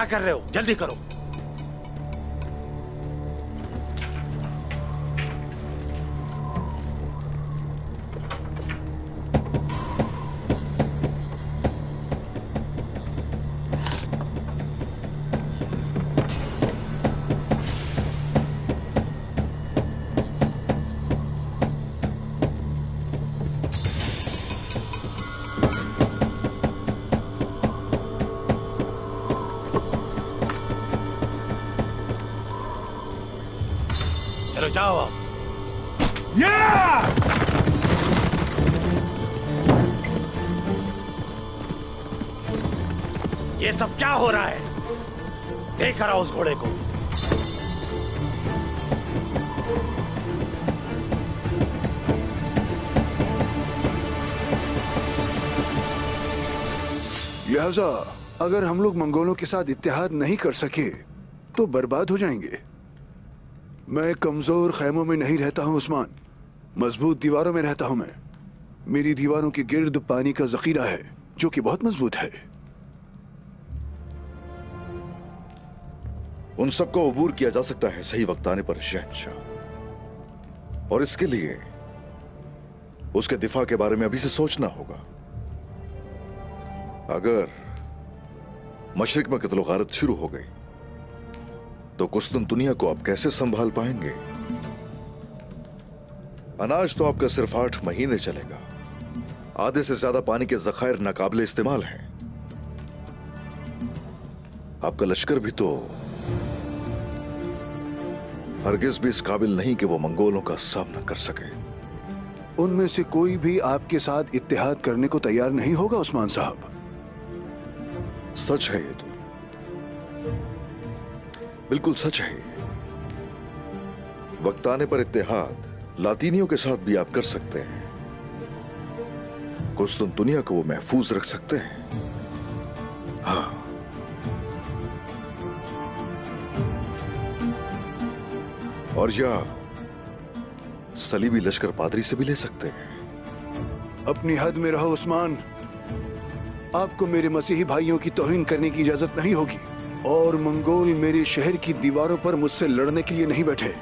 क्या कर रहे हो? जल्दी करो। चलो जाओ अब। ये सब क्या हो रहा है? देख रहा उस घोड़े को। लिहाजा अगर हम लोग मंगोलों के साथ इत्तेहाद नहीं कर सके तो बर्बाद हो जाएंगे। मैं कमजोर खैमों में नहीं रहता हूं उस्मान, मजबूत दीवारों में रहता हूं मैं। मेरी दीवारों के गिर्द पानी का जखीरा है जो कि बहुत मजबूत है। उन सबको अबूर किया जा सकता है सही वक्त आने पर शहंशाह, और इसके लिए उसके दिफा के बारे में अभी से सोचना होगा। अगर मशरिक में कत्ल गारत शुरू हो गई तो कुस्तुनतुनिया को आप कैसे संभाल पाएंगे? अनाज तो आपका सिर्फ 8 महीने चलेगा। आधे से ज्यादा पानी के जखायर नाकाबिले इस्तेमाल हैं। आपका लश्कर भी तो हरगिज भी इस काबिल नहीं कि वो मंगोलों का सामना कर सके। उनमें से कोई भी आपके साथ इत्तेहाद करने को तैयार नहीं होगा उस्मान साहब। सच है ये तो, बिल्कुल सच है। वक्त आने पर इत्तेहाद लातीनियों के साथ भी आप कर सकते हैं। कुस्तुनतुनिया को वो महफूज रख सकते हैं। हाँ, और या सलीबी लश्कर पादरी से भी ले सकते हैं। अपनी हद में रहो उस्मान। आपको मेरे मसीही भाइयों की तौहीन करने की इजाजत नहीं होगी। और मंगोल मेरे शहर की दीवारों पर मुझसे लड़ने के लिए नहीं बैठे,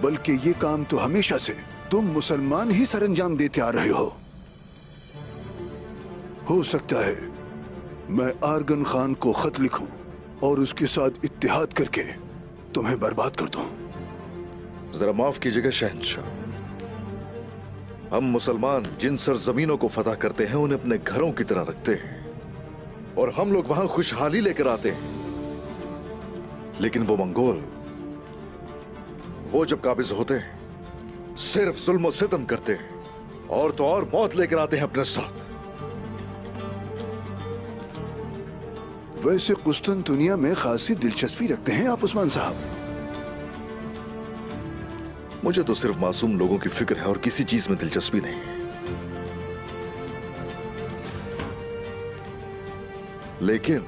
बल्कि ये काम तो हमेशा से तुम मुसलमान ही सरंजाम देते आ रहे हो सकता है मैं आर्गन खान को खत लिखूं और उसके साथ इत्तेहाद करके तुम्हें बर्बाद कर दूं। जरा माफ कीजिएगा शहंशाह, हम मुसलमान जिन सरजमीनों को फतह करते हैं उन्हें अपने घरों की तरह रखते हैं, और हम लोग वहां खुशहाली लेकर आते हैं। लेकिन वो मंगोल, वो जब काबिज होते हैं सिर्फ जुल्म और सितम करते हैं, और तो और मौत लेकर आते हैं अपने साथ। वैसे कुस्तुनतुनिया में खासी दिलचस्पी रखते हैं आप उस्मान साहब। मुझे तो सिर्फ मासूम लोगों की फिक्र है और किसी चीज में दिलचस्पी नहीं है। लेकिन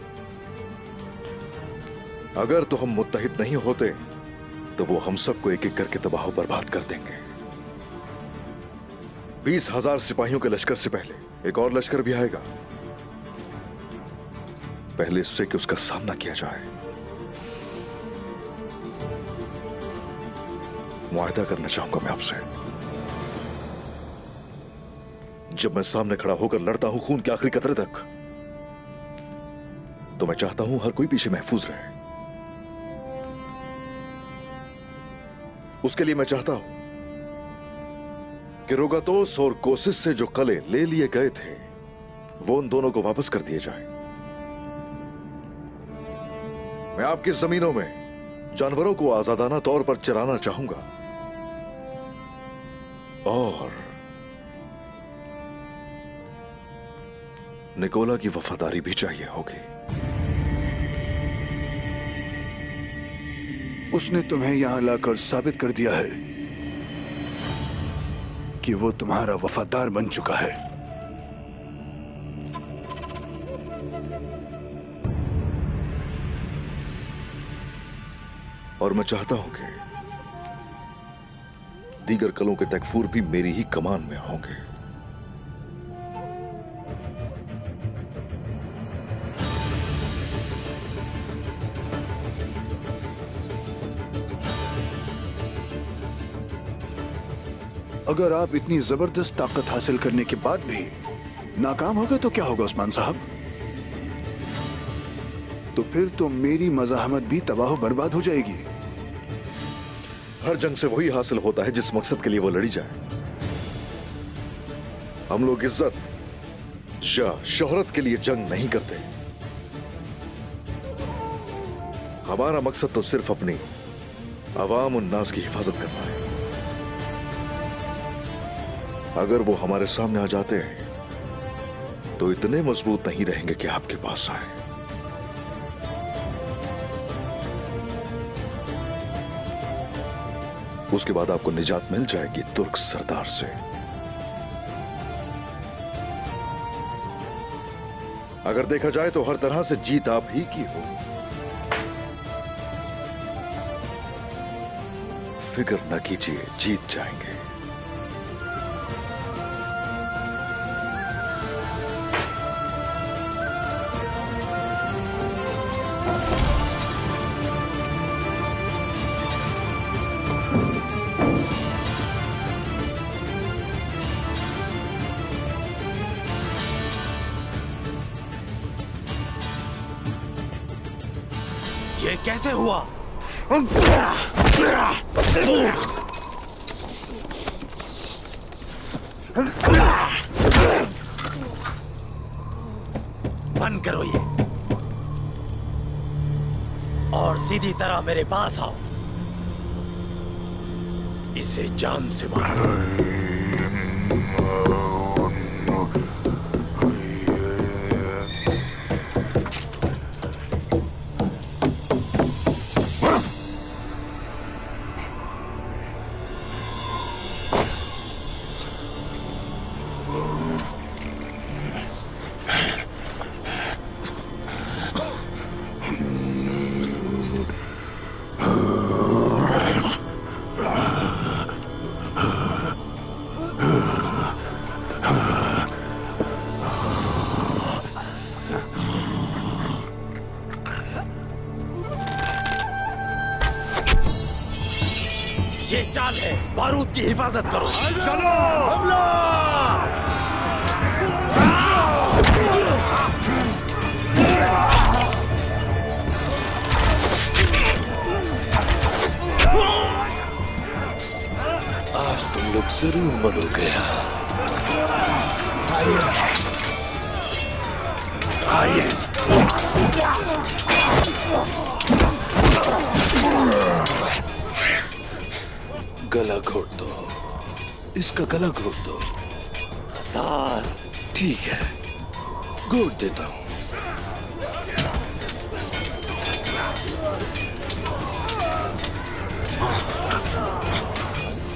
अगर तो हम मुत्तहिद नहीं होते तो वो हम सबको एक एक करके तबाह बर्बाद कर देंगे। 20,000 सिपाहियों के लश्कर से पहले एक और लश्कर भी आएगा। पहले इससे कि उसका सामना किया जाए। मुआहदा करना चाहूंगा मैं आपसे। जब मैं सामने खड़ा होकर लड़ता हूं खून के आखिरी कतरे तक, तो मैं चाहता हूं हर कोई पीछे महफूज रहे। उसके लिए मैं चाहता हूं कि रोगातोस और कोसिस से जो कले ले लिए गए थे वो उन दोनों को वापस कर दिए जाए। मैं आपकी जमीनों में जानवरों को आजादाना तौर पर चराना चाहूंगा, और निकोला की वफादारी भी चाहिए होगी। उसने तुम्हें यहां लाकर साबित कर दिया है कि वो तुम्हारा वफादार बन चुका है। और मैं चाहता हूं कि दीगर कलों के तकफूर भी मेरी ही कमान में होंगे। अगर आप इतनी जबरदस्त ताकत हासिल करने के बाद भी नाकाम हो गए तो क्या होगा उस्मान साहब? तो फिर तो मेरी मज़ाहमत भी तबाह बर्बाद हो जाएगी। हर जंग से वही हासिल होता है जिस मकसद के लिए वो लड़ी जाए। हम लोग इज्जत या शोहरत के लिए जंग नहीं करते। हमारा मकसद तो सिर्फ अपनी अवाम और नास की हिफाजत करना है। अगर वो हमारे सामने आ जाते हैं तो इतने मजबूत नहीं रहेंगे कि आपके पास आए। उसके बाद आपको निजात मिल जाएगी तुर्क सरदार से। अगर देखा जाए तो हर तरह से जीत आप ही की हो। फिक्र न कीजिए, जीत जाएंगे। ये कैसे हुआ? बंद करो ये और सीधी तरह मेरे पास आओ। इसे जान से मारो। ये चाल है, बारूद की हिफाजत करो। चलो हमला! आज तुम लोग जरूर मरोगे। आइए। गला घोट दो, इसका गला घोट दो। ठीक है, घोट देता हूं।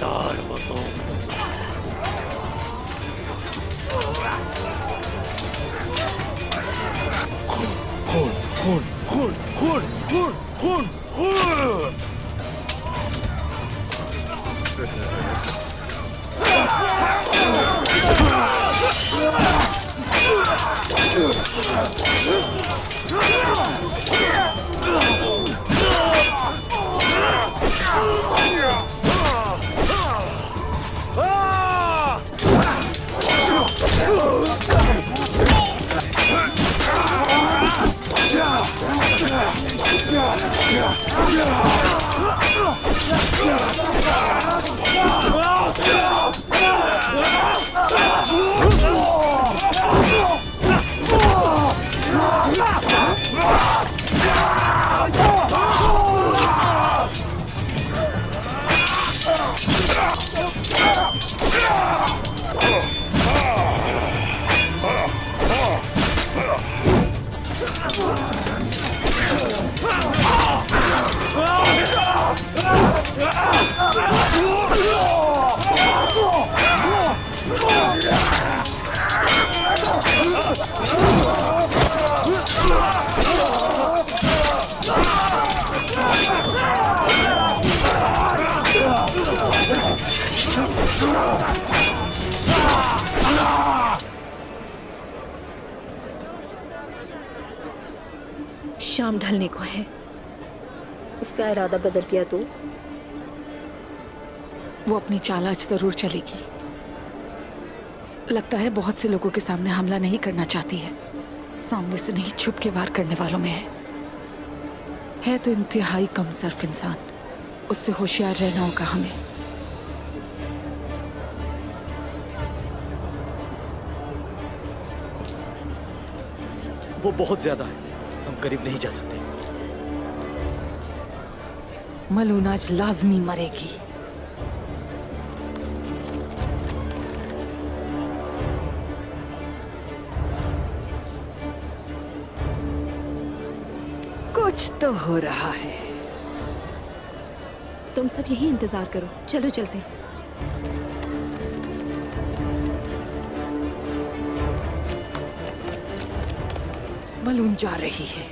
तार हो तो खून खून खून खून खून खून खून खून। शाम ढलने को है। उसका इरादा बदल गया तो वो अपनी चाल आज जरूर चलेगी। लगता है बहुत से लोगों के सामने हमला नहीं करना चाहती है, सामने से नहीं छुप के वार करने वालों में है तो इंतहाई कमजोर इंसान। उससे होशियार रहना होगा हमें। वो बहुत ज्यादा है, हम करीब नहीं जा सकते। मलून आज लाजमी मरेगी। कुछ तो हो रहा है। तुम सब यही इंतजार करो, चलो चलते हैं। मलून जा रही है,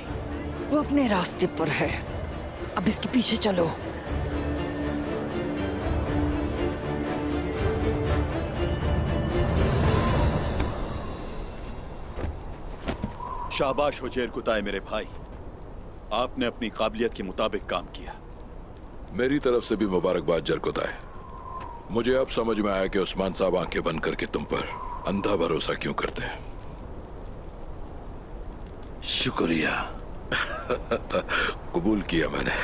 वो अपने रास्ते पर है। अब इसके पीछे चलो। शाबाश हो जेरकुताए मेरे भाई, आपने अपनी काबिलियत के मुताबिक काम किया। मेरी तरफ से भी मुबारकबाद जरकुताए। मुझे अब समझ में आया कि उस्मान साहब आंखें बंद करके तुम पर अंधा भरोसा क्यों करते हैं। शुक्रिया। कबूल किया मैंने।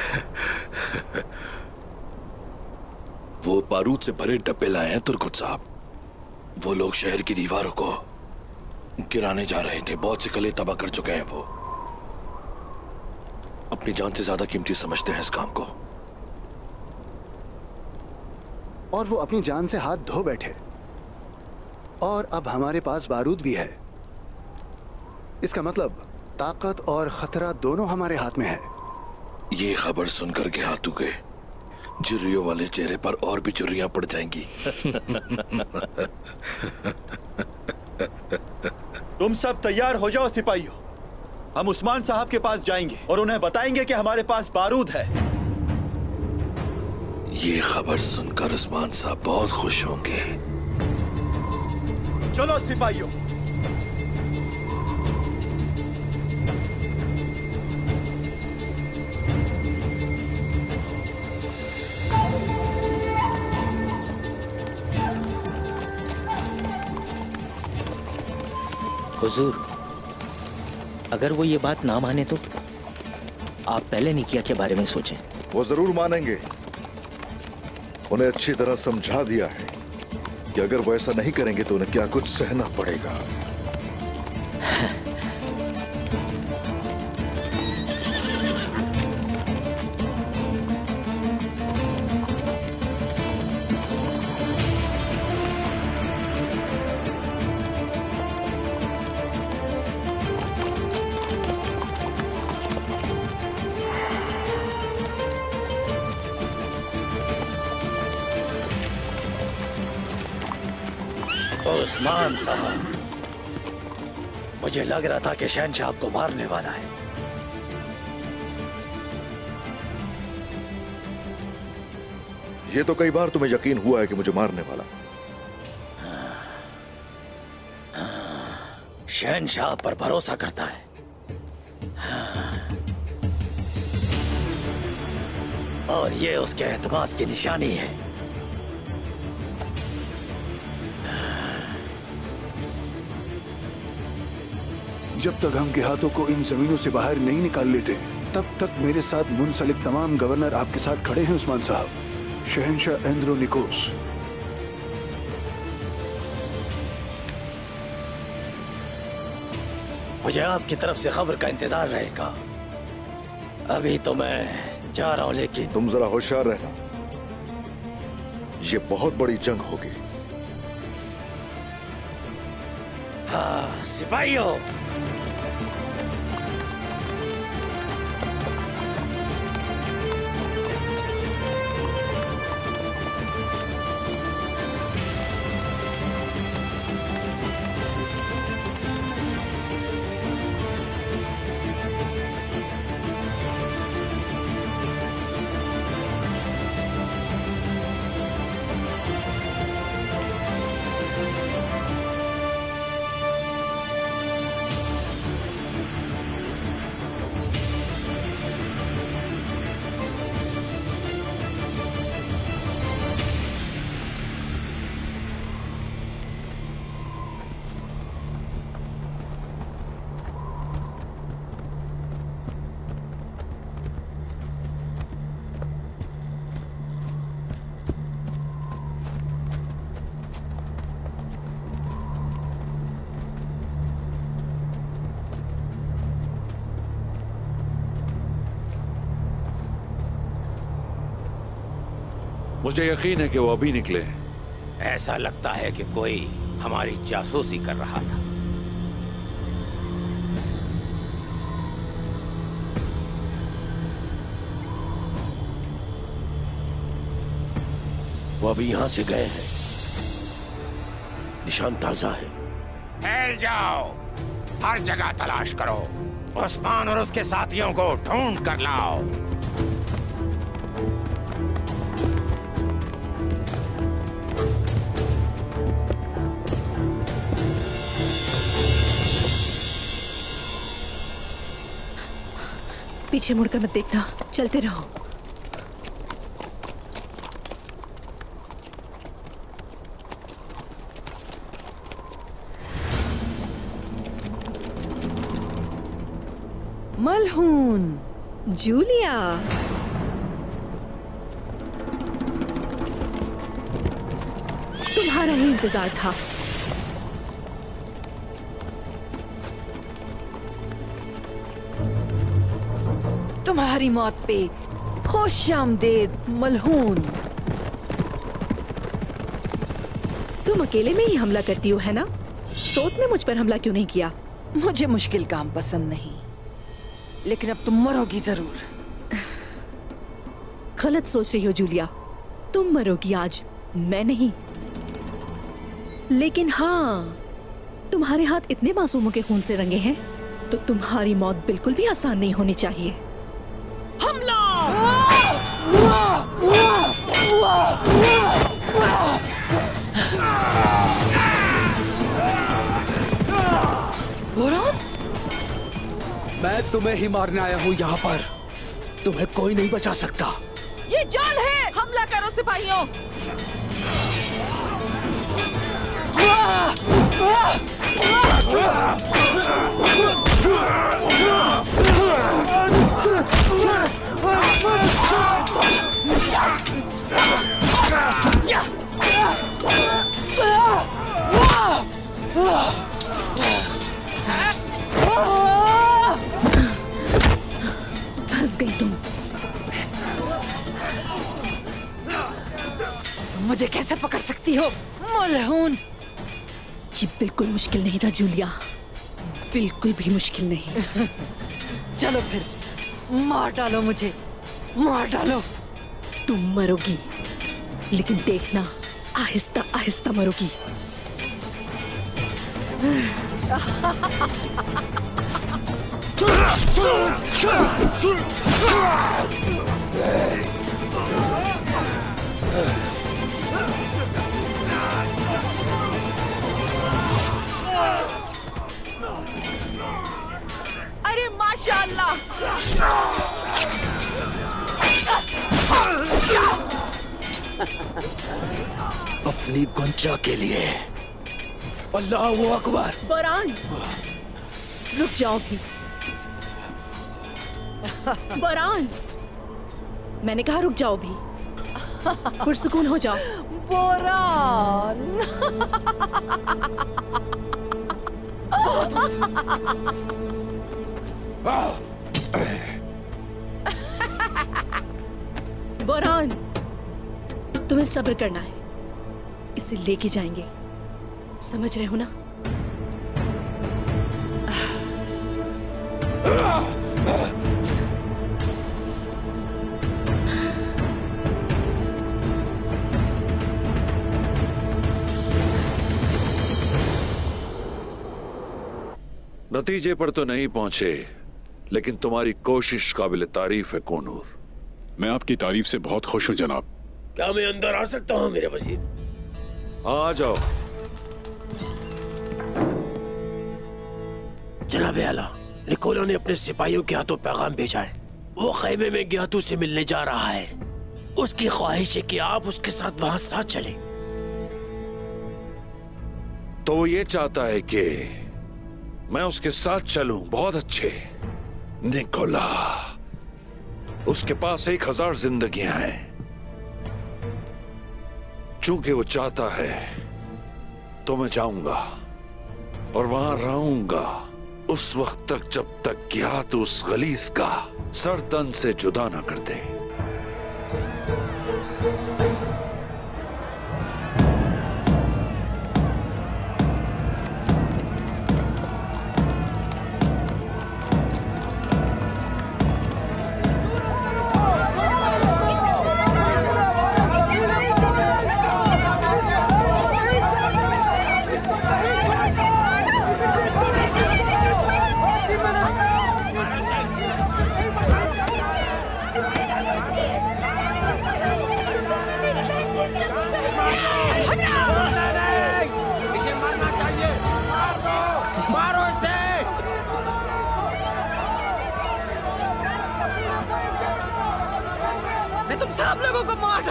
वो बारूद से भरे डब्बे लाए हैं तुर्कुत साहब। वो लोग शहर की दीवारों को गिराने जा रहे थे। बहुत से किले तबाह कर चुके हैं। वो अपनी जान से ज्यादा कीमती समझते हैं इस काम को। और वो अपनी जान से हाथ धो बैठे। और अब हमारे पास बारूद भी है। इसका मतलब ताकत और खतरा दोनों हमारे हाथ में है। ये खबर सुनकर के हाथों के झुर्रियों वाले चेहरे पर और भी झुर्रियां पड़ जाएंगी। तुम सब तैयार हो जाओ सिपाहियों, हम उस्मान साहब के पास जाएंगे और उन्हें बताएंगे कि हमारे पास बारूद है। ये खबर सुनकर उस्मान साहब बहुत खुश होंगे। चलो सिपाहियों। हुजूर, अगर वो ये बात ना माने तो आप पहले निकिया के बारे में सोचें। वो जरूर मानेंगे। उन्हें अच्छी तरह समझा दिया है कि अगर वो ऐसा नहीं करेंगे तो उन्हें क्या कुछ सहना पड़ेगा। उस्मान साहब, मुझे लग रहा था कि शहनशाह आपको मारने वाला है। ये तो कई बार तुम्हें यकीन हुआ है कि मुझे मारने वाला। शहनशाह पर भरोसा करता है। और ये उसके एतमाद की निशानी है। जब तक हम देहातों को इन जमीनों से बाहर नहीं निकाल लेते, तब तक मेरे साथ मुंसलिक तमाम गवर्नर आपके साथ खड़े हैं उस्मान साहब। शहनशाह एंद्रोनिकोस। मुझे आपकी तरफ से खबर का इंतजार रहेगा। अभी तो मैं जा रहा हूं, लेकिन तुम जरा होशियार रहना। ये बहुत बड़ी जंग होगी। हाँ सिपाहियों, मुझे यकीन है कि वो अभी निकले। ऐसा लगता है कि कोई हमारी जासूसी कर रहा था। वो अभी यहां से गए हैं। निशान ताजा है। फैल जाओ, हर जगह तलाश करो, उस्मान और उसके साथियों को ढूंढ कर लाओ। पीछे मुड़कर मत देखना, चलते रहो। मलहून, जूलिया, तुम्हारा ही इंतजार था। तुम्हारी मौत पे खुशामदीद मलहून। तुम अकेले में ही हमला करती हो, है ना? सोत ने मुझ पर हमला क्यों नहीं किया? मुझे मुश्किल काम पसंद नहीं, लेकिन अब तुम मरोगी जरूर। गलत सोच रही हो जूलिया, तुम मरोगी आज, मैं नहीं। लेकिन हाँ, तुम्हारे हाथ इतने मासूमों के खून से रंगे हैं, तो तुम्हारी मौत बिल्कुल भी आसान नहीं होनी चाहिए। हमला! बोरान? मैं तुम्हें ही मारने आया हूँ यहाँ पर। तुम्हें कोई नहीं बचा सकता। ये जाल है, हमला करो सिपाहियों। फंस गई तुम। मुझे कैसे पकड़ सकती हो मलहून? ये बिल्कुल मुश्किल नहीं था जूलिया, बिल्कुल भी मुश्किल नहीं। चलो फिर, मार डालो मुझे, मार डालो। तुम मरोगी, लेकिन देखना, आहिस्ता आहिस्ता मरोगी। अरे माशाअल्लाह! अपनी गुंजा के लिए अल्लाहू अकबर। बोरान, रुक जाओ भी। बोरान, मैंने कहा रुक जाओ भी। पुरसुकून हो जाओ। बोरान! बोरान, तुम्हें सब्र करना है, इसे लेके जाएंगे, समझ रहे हो ना? नतीजे पर तो नहीं पहुंचे, लेकिन तुम्हारी कोशिश काबिल तारीफ है कोनूर। मैं आपकी तारीफ से बहुत खुश हूं जनाब। क्या मैं अंदर आ सकता हूँ मेरे वजीर? आ जाओ। जनाब आला, निकोलो ने अपने सिपाहियों के हाथों पैगाम भेजा है। वो खैमे में ग्यातू से मिलने जा रहा है। उसकी ख्वाहिश है कि आप उसके साथ वहां साथ चले। तो वो ये चाहता है कि मैं उसके साथ चलूं। बहुत अच्छे निकोला, उसके पास 1000 जिंदगियां हैं। चूंकि वो चाहता है तो मैं जाऊंगा और वहां रहूंगा उस वक्त तक जब तक ग्यातू उस गलीस का सर तन से जुदा ना कर दे।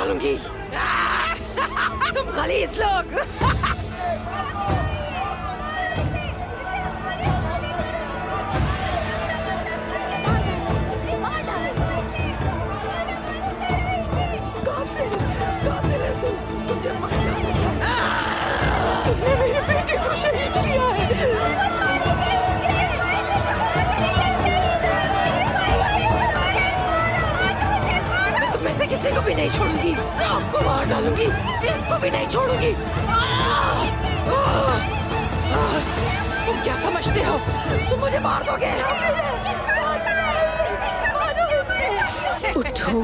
डालूंगी। तुम खलीस लोग। तुमने मेरी बेटी को शहीद किया है। मैं तुम में से किसी को भी नहीं छोड़ूंगी, सबको मार डालूंगी, इनको भी नहीं छोड़ूंगी। तुम क्या समझते हो? तुम मुझे मार दोगे? उठो।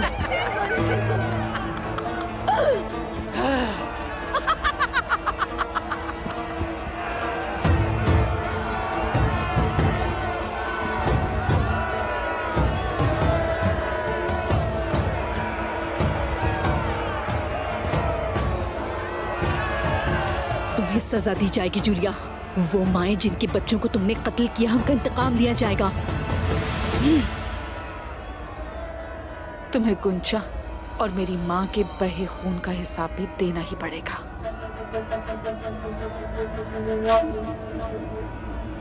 तुम्हें सजा दी जाएगी जूलिया। वो माएं जिनके बच्चों को तुमने कत्ल किया, उनका इंतकाम लिया जाएगा। तुम्हें गुंचा और मेरी माँ के बहे खून का हिसाब भी देना ही पड़ेगा।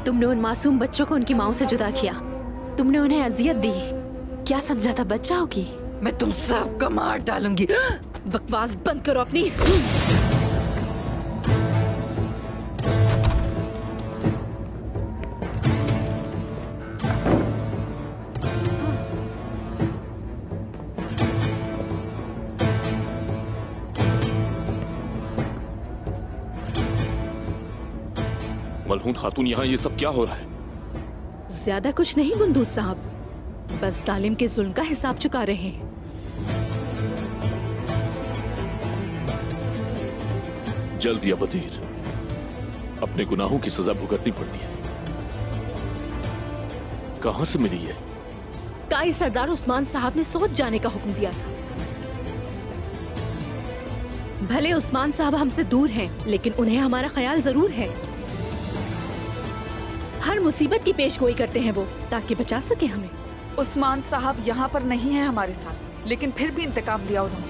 तुमने उन मासूम बच्चों को उनकी माँओं से जुदा किया, तुमने उन्हें अजियत दी। क्या समझा था बच जाओगी? मैं तुम सबको मार डालूंगी। बकवास बंद करो अपनी। मलहून खातून, यहाँ ये सब क्या हो रहा है? ज्यादा कुछ नहीं बंदूक साहब, बस जालिम के जुल्म का हिसाब चुका रहे हैं। जल्द या बदीर अपने गुनाहों की सजा भुगतनी पड़ती है। कहां से मिली है? काई सरदार उस्मान साहब ने सोच जाने का हुक्म दिया था। भले उस्मान साहब हमसे दूर हैं, लेकिन उन्हें हमारा ख्याल जरूर है। हर मुसीबत की पेशगोई करते हैं वो, ताकि बचा सके हमें। उस्मान साहब यहाँ पर नहीं है हमारे साथ, लेकिन फिर भी इंतकाम लिया उन्होंने।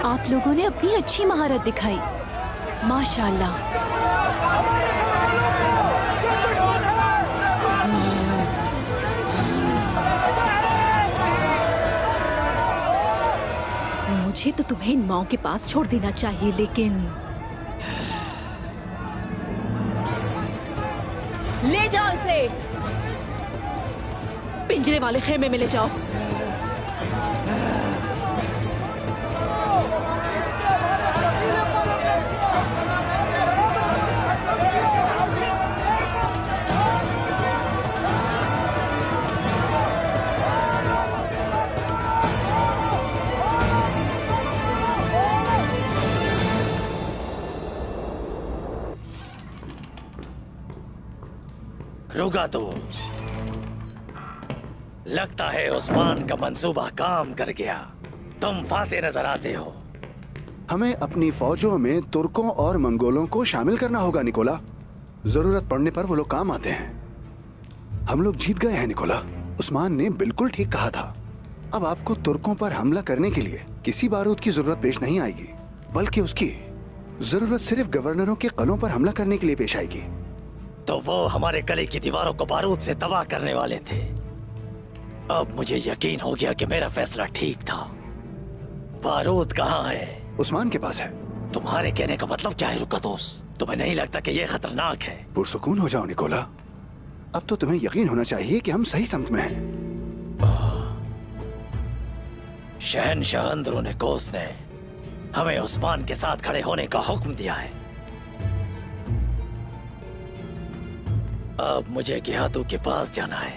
आप लोगों ने अपनी अच्छी महारत दिखाई, माशाल्लाह। मुझे तो तुम्हें इन माओं के पास छोड़ देना चाहिए, लेकिन ले जाओ इसे, पिंजरे वाले खेमे में ले जाओ। रुका तो, लगता है उस्मान का मंसूबा काम कर गया। तुम फाते नजर आते हो। हमें अपनी फौजों में तुर्कों और मंगोलों को शामिल करना होगा निकोला। जरूरत पड़ने पर वो लोग काम आते हैं। हम लोग जीत गए हैं निकोला। उस्मान ने बिल्कुल ठीक कहा था। अब आपको तुर्कों पर हमला करने के लिए किसी बारूद की जरूरत पेश नहीं आएगी, बल्कि उसकी जरूरत सिर्फ गवर्नरों के कलों पर हमला करने के लिए पेश आएगी। तो वो हमारे गले की दीवारों को बारूद से तबाह करने वाले थे। अब मुझे यकीन हो गया कि मेरा फैसला ठीक था। बारूद कहाँ है? उस्मान के पास है। तुम्हारे कहने का मतलब क्या है रुका दोस्त? तुम्हें नहीं लगता कि ये खतरनाक है? पुरसुकून हो जाओ निकोला। अब तो तुम्हें यकीन होना चाहिए कि हम सही समत में हैं। शहनशाह अंदरून कोस ने हमें उस्मान के साथ खड़े होने का हुक्म दिया है। अब मुझे गियातू के पास जाना है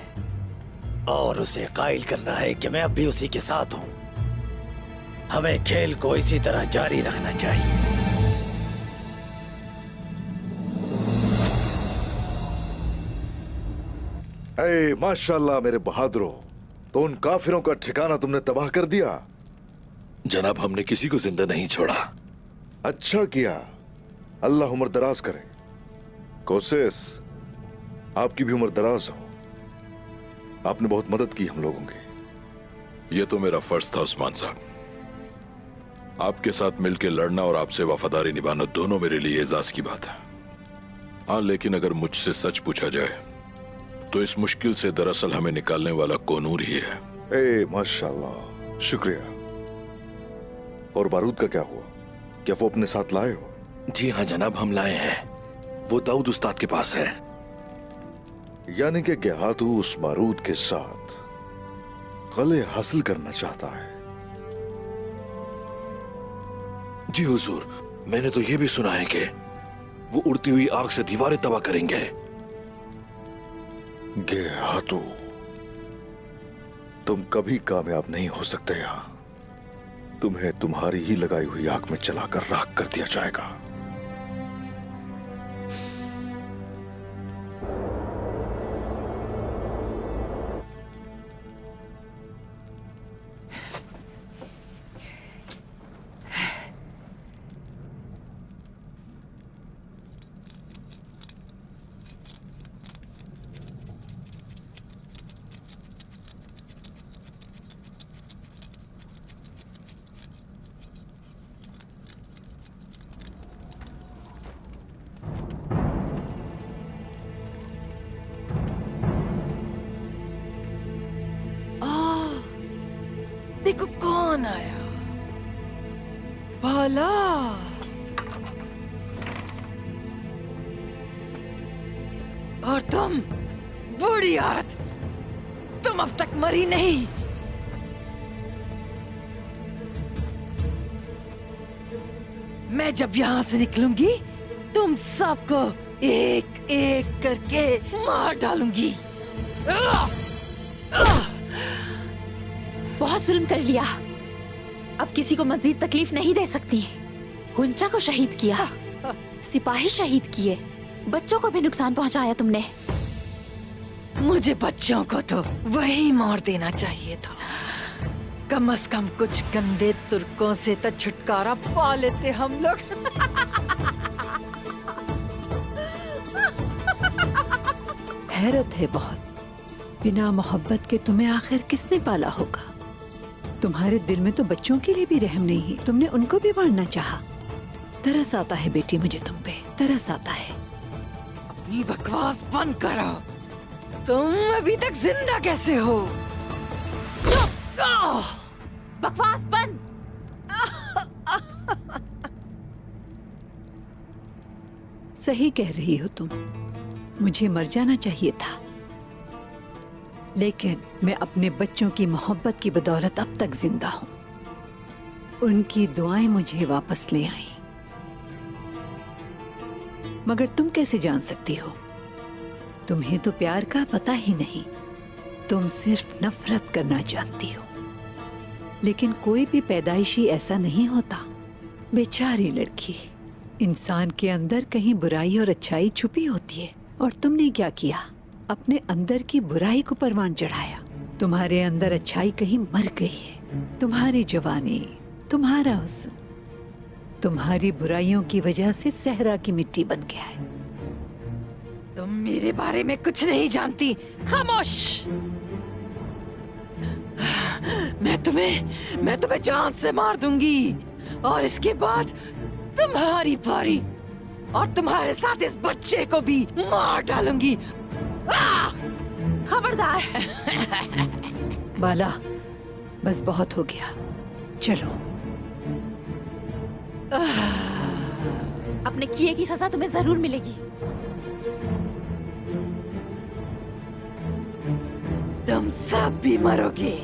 और उसे कायल करना है कि मैं अब भी उसी के साथ हूं। हमें खेल को इसी तरह जारी रखना चाहिए। माशाल्लाह मेरे बहादुरों, तो उन काफिरों का ठिकाना तुमने तबाह कर दिया। जनाब, हमने किसी को जिंदा नहीं छोड़ा। अच्छा किया, अल्लाह उम्र दराज करे। कोशिश आपकी भी उम्र दराज हो। आपने बहुत मदद की हम लोगों की। यह तो मेरा फर्ज था उस्मान साहब। आपके साथ मिलकर लड़ना और आपसे वफादारी निभाना दोनों मेरे लिए एजाज की बात है। हाँ, लेकिन अगर मुझसे सच पूछा जाए तो इस मुश्किल से दरअसल हमें निकालने वाला कोनूर ही है। ए माशाल्लाह, शुक्रिया। और बारूद का क्या हुआ? क्या वो अपने साथ लाए हो? जी हाँ जनाब, हम लाए हैं। वो दाऊद उस्ताद के पास है। यानी कि गेहातू उस बारूद के साथ कले हासिल करना चाहता है। जी हुजूर, मैंने तो यह भी सुना है कि वो उड़ती हुई आग से दीवारें तबाह करेंगे। गेहातू, तुम कभी कामयाब नहीं हो सकते। यहां तुम्हें तुम्हारी ही लगाई हुई आग में चलाकर राख कर दिया जाएगा। देखो कौन आया। भला और तुम बूढ़ी औरत, तुम अब तक मरी नहीं। मैं जब यहां से निकलूंगी तुम सबको एक एक करके मार डालूंगी। बहुत जुल्म कर लिया, अब किसी को मजीद तकलीफ नहीं दे सकती। हुंचा को शहीद किया, सिपाही शहीद किए, बच्चों को भी नुकसान पहुंचाया तुमने। मुझे बच्चों को तो वही मार देना चाहिए था। कम से कम कुछ गंदे तुर्कों से तो छुटकारा पा लेते हम लोग। हैरत है बहुत, बिना मोहब्बत के तुम्हें आखिर किसने पाला होगा। तुम्हारे दिल में तो बच्चों के लिए भी रहम नहीं है, तुमने उनको भी मारना चाहा। तरस आता है बेटी मुझे तुम पे, तरस आता है। अपनी बकवास बंद करो। तुम अभी तक जिंदा कैसे हो? बकवास बंद। सही कह रही हो तुम, मुझे मर जाना चाहिए था, लेकिन मैं अपने बच्चों की मोहब्बत की बदौलत अब तक जिंदा हूं। उनकी दुआएं मुझे वापस ले आई। मगर तुम कैसे जान सकती हो? तुम्हें तो प्यार का पता ही नहीं, तुम सिर्फ नफरत करना जानती हो। लेकिन कोई भी पैदाइशी ऐसा नहीं होता। बेचारी लड़की, इंसान के अंदर कहीं बुराई और अच्छाई छुपी होती है, और तुमने क्या किया? अपने अंदर की बुराई को परवान चढ़ाया। तुम्हारे अंदर अच्छाई कहीं मर गई है। तुम्हारी जवानी, तुम्हारा हुस्न, तुम्हारी बुराइयों की वजह से सहरा की मिट्टी बन गया है। तुम मेरे बारे में कुछ नहीं जानती, खामोश। मैं तुम्हें जान से मार दूंगी, और इसके बाद तुम्हारी बारी, और तुम्हारे साथ इस बच्चे को भी मार डालूंगी। खबरदार। बाला, बस बहुत हो गया, चलो। अपने किए की सजा तुम्हें जरूर मिलेगी। तुम सब भी मरोगे।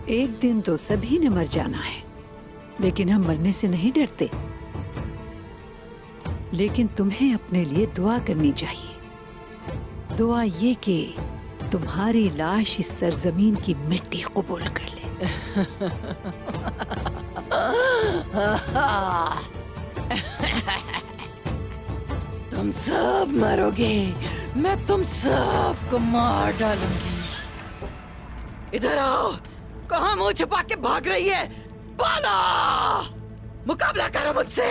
एक दिन तो सभी ने मर जाना है, लेकिन हम मरने से नहीं डरते। लेकिन तुम्हें अपने लिए दुआ करनी चाहिए। दुआ ये कि तुम्हारी लाश इस सरजमीन की मिट्टी कबूल कर ले। तुम सब मरोगे, मैं तुम सब को मार डालूंगी। इधर आओ, कहाँ मुंह छुपा के भाग रही है? बोलो, मुकाबला करो मुझसे।